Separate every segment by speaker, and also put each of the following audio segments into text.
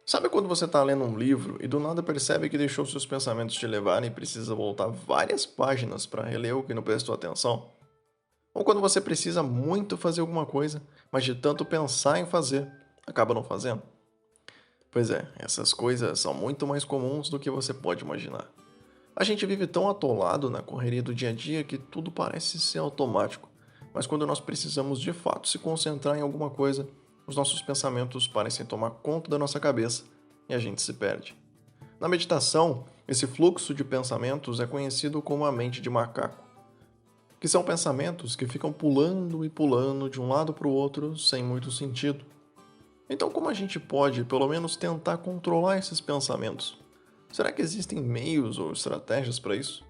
Speaker 1: Sabe quando você está lendo um livro e do nada percebe que deixou seus pensamentos te levarem e precisa voltar várias páginas para reler o que não prestou atenção? Ou quando você precisa muito fazer alguma coisa, mas de tanto pensar em fazer, acaba não fazendo? Pois é, essas coisas são muito mais comuns do que você pode imaginar. A gente vive tão atolado na correria do dia a dia que tudo parece ser automático, mas quando nós precisamos de fato se concentrar em alguma coisa, os nossos pensamentos parecem tomar conta da nossa cabeça e a gente se perde. Na meditação, esse fluxo de pensamentos é conhecido como a mente de macaco, que são pensamentos que ficam pulando e pulando de um lado para o outro sem muito sentido. Então, como a gente pode, pelo menos, tentar controlar esses pensamentos? Será que existem meios ou estratégias para isso?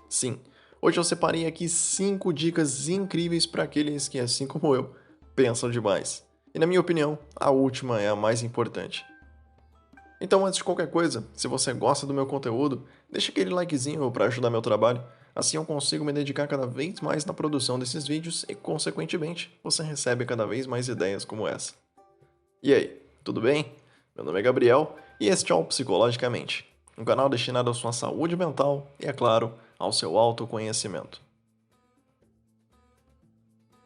Speaker 1: Sim, hoje eu separei aqui 5 dicas incríveis para aqueles que, assim como eu, pensam demais. E na minha opinião, a última é a mais importante. Então, antes de qualquer coisa, se você gosta do meu conteúdo, deixa aquele likezinho para ajudar meu trabalho. Assim eu consigo me dedicar cada vez mais na produção desses vídeos e, consequentemente, você recebe cada vez mais ideias como essa. E aí, tudo bem? Meu nome é Gabriel e este é o Psicologicamente, um canal destinado à sua saúde mental e, é claro, ao seu autoconhecimento.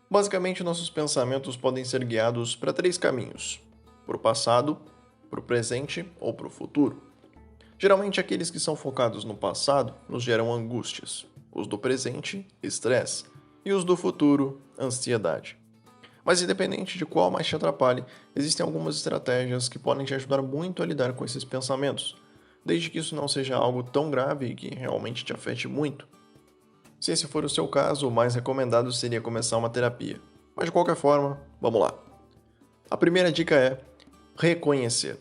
Speaker 1: Basicamente, nossos pensamentos podem ser guiados para 3 caminhos: para o passado, para o presente ou para o futuro. Geralmente, aqueles que são focados no passado nos geram angústias, os do presente, estresse, e os do futuro, ansiedade. Mas independente de qual mais te atrapalhe, existem algumas estratégias que podem te ajudar muito a lidar com esses pensamentos, desde que isso não seja algo tão grave e que realmente te afete muito. Se esse for o seu caso, o mais recomendado seria começar uma terapia. Mas de qualquer forma, vamos lá. A primeira dica é reconhecer.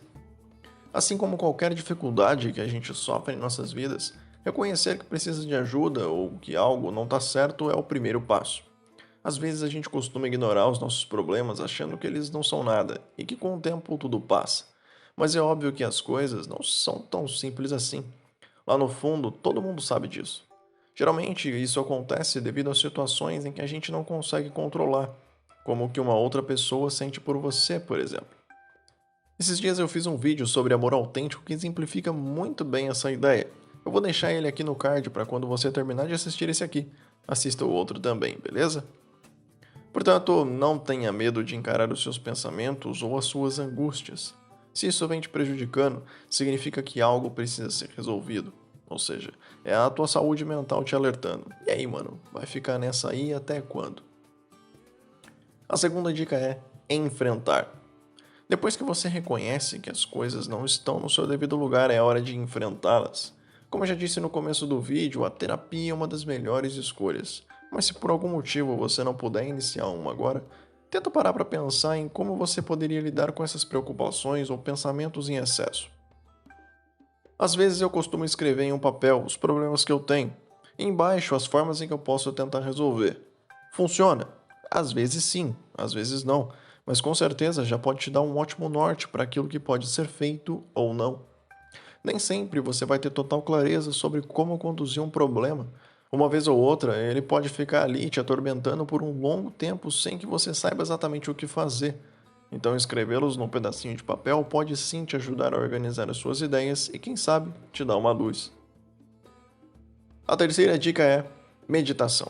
Speaker 1: Assim como qualquer dificuldade que a gente sofre em nossas vidas, reconhecer que precisa de ajuda ou que algo não está certo é o primeiro passo. Às vezes a gente costuma ignorar os nossos problemas achando que eles não são nada e que com o tempo tudo passa. Mas é óbvio que as coisas não são tão simples assim. Lá no fundo, todo mundo sabe disso. Geralmente, isso acontece devido a situações em que a gente não consegue controlar, como o que uma outra pessoa sente por você, por exemplo. Esses dias eu fiz um vídeo sobre amor autêntico que exemplifica muito bem essa ideia. Eu vou deixar ele aqui no card para quando você terminar de assistir esse aqui. Assista o outro também, beleza? Portanto, não tenha medo de encarar os seus pensamentos ou as suas angústias. Se isso vem te prejudicando, significa que algo precisa ser resolvido. Ou seja, é a tua saúde mental te alertando. E aí, mano, vai ficar nessa aí até quando? A segunda dica é enfrentar. Depois que você reconhece que as coisas não estão no seu devido lugar, é hora de enfrentá-las. Como eu já disse no começo do vídeo, a terapia é uma das melhores escolhas. Mas se por algum motivo você não puder iniciar uma agora, tenta parar para pensar em como você poderia lidar com essas preocupações ou pensamentos em excesso. Às vezes eu costumo escrever em um papel os problemas que eu tenho, e embaixo as formas em que eu posso tentar resolver. Funciona? Às vezes sim, às vezes não, mas com certeza já pode te dar um ótimo norte para aquilo que pode ser feito ou não. Nem sempre você vai ter total clareza sobre como conduzir um problema. Uma vez ou outra, ele pode ficar ali te atormentando por um longo tempo sem que você saiba exatamente o que fazer. Então, escrevê-los num pedacinho de papel pode sim te ajudar a organizar as suas ideias e, quem sabe, te dar uma luz. A terceira dica é meditação.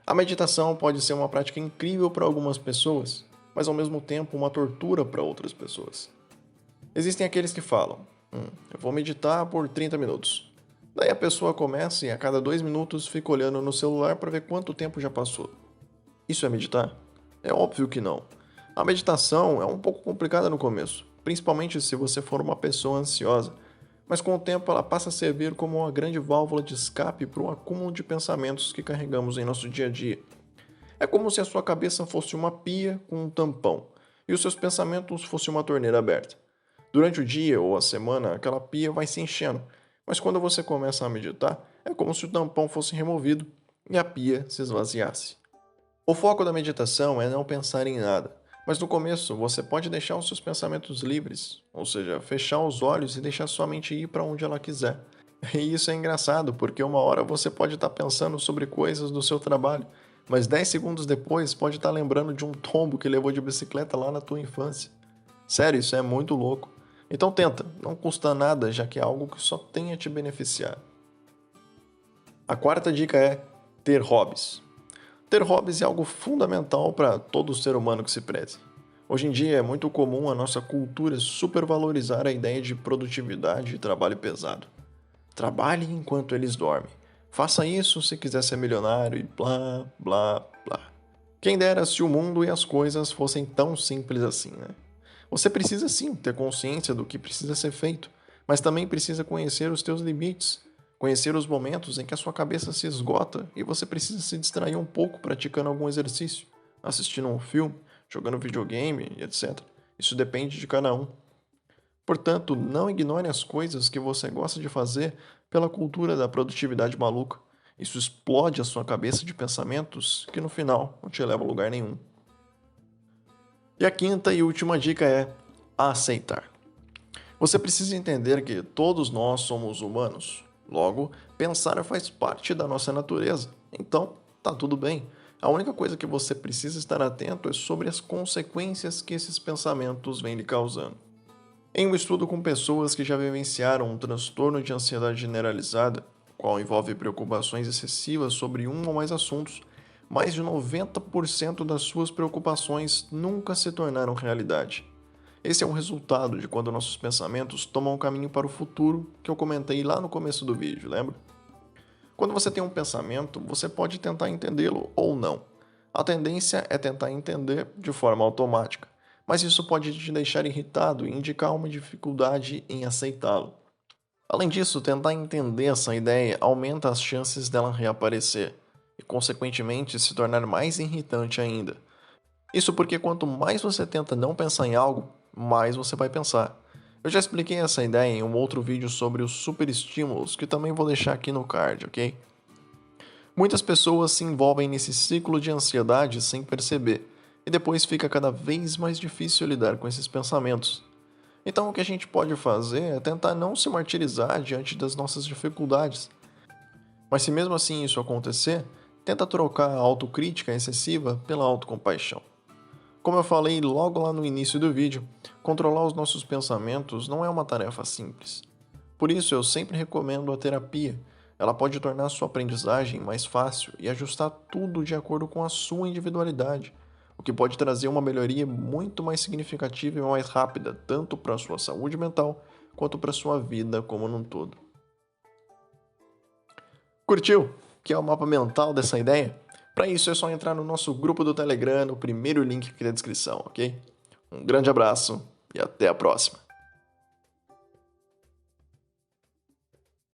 Speaker 1: A meditação pode ser uma prática incrível para algumas pessoas, mas ao mesmo tempo uma tortura para outras pessoas. Existem aqueles que falam: eu vou meditar por 30 minutos. Daí a pessoa começa e a cada 2 minutos fica olhando no celular para ver quanto tempo já passou. Isso é meditar? É óbvio que não. A meditação é um pouco complicada no começo, principalmente se você for uma pessoa ansiosa, mas com o tempo ela passa a servir como uma grande válvula de escape para o acúmulo de pensamentos que carregamos em nosso dia a dia. É como se a sua cabeça fosse uma pia com um tampão e os seus pensamentos fossem uma torneira aberta. Durante o dia ou a semana, aquela pia vai se enchendo, mas quando você começa a meditar, é como se o tampão fosse removido e a pia se esvaziasse. O foco da meditação é não pensar em nada, mas no começo você pode deixar os seus pensamentos livres, ou seja, fechar os olhos e deixar sua mente ir para onde ela quiser. E isso é engraçado, porque uma hora você pode estar pensando sobre coisas do seu trabalho, mas 10 segundos depois pode estar lembrando de um tombo que levou de bicicleta lá na tua infância. Sério, isso é muito louco. Então tenta, não custa nada, já que é algo que só tem a te beneficiar. A quarta dica é ter hobbies. Ter hobbies é algo fundamental para todo ser humano que se preze. Hoje em dia é muito comum a nossa cultura supervalorizar a ideia de produtividade e trabalho pesado. Trabalhe enquanto eles dormem. Faça isso se quiser ser milionário e blá, blá, blá. Quem dera se o mundo e as coisas fossem tão simples assim, né? Você precisa sim ter consciência do que precisa ser feito, mas também precisa conhecer os teus limites, conhecer os momentos em que a sua cabeça se esgota e você precisa se distrair um pouco praticando algum exercício, assistindo um filme, jogando videogame e etc. Isso depende de cada um. Portanto, não ignore as coisas que você gosta de fazer pela cultura da produtividade maluca. Isso explode a sua cabeça de pensamentos que no final não te levam a lugar nenhum. E a quinta e última dica é aceitar. Você precisa entender que todos nós somos humanos. Logo, pensar faz parte da nossa natureza. Então, tá tudo bem. A única coisa que você precisa estar atento é sobre as consequências que esses pensamentos vêm lhe causando. Em um estudo com pessoas que já vivenciaram um transtorno de ansiedade generalizada, qual envolve preocupações excessivas sobre um ou mais assuntos, mais de 90% das suas preocupações nunca se tornaram realidade. Esse é um resultado de quando nossos pensamentos tomam um caminho para o futuro que eu comentei lá no começo do vídeo, lembra? Quando você tem um pensamento, você pode tentar entendê-lo ou não. A tendência é tentar entender de forma automática, mas isso pode te deixar irritado e indicar uma dificuldade em aceitá-lo. Além disso, tentar entender essa ideia aumenta as chances dela reaparecer e, consequentemente, se tornar mais irritante ainda. Isso porque quanto mais você tenta não pensar em algo, mais você vai pensar. Eu já expliquei essa ideia em um outro vídeo sobre os superestímulos, que também vou deixar aqui no card, ok? Muitas pessoas se envolvem nesse ciclo de ansiedade sem perceber, e depois fica cada vez mais difícil lidar com esses pensamentos. Então, o que a gente pode fazer é tentar não se martirizar diante das nossas dificuldades. Mas se mesmo assim isso acontecer, tenta trocar a autocrítica excessiva pela autocompaixão. Como eu falei logo lá no início do vídeo, controlar os nossos pensamentos não é uma tarefa simples. Por isso eu sempre recomendo a terapia. Ela pode tornar sua aprendizagem mais fácil e ajustar tudo de acordo com a sua individualidade, o que pode trazer uma melhoria muito mais significativa e mais rápida, tanto para a sua saúde mental quanto para a sua vida como num todo. Curtiu? Quer o mapa mental dessa ideia? Para isso é só entrar no nosso grupo do Telegram, no primeiro link aqui da descrição, ok? Um grande abraço e até a próxima!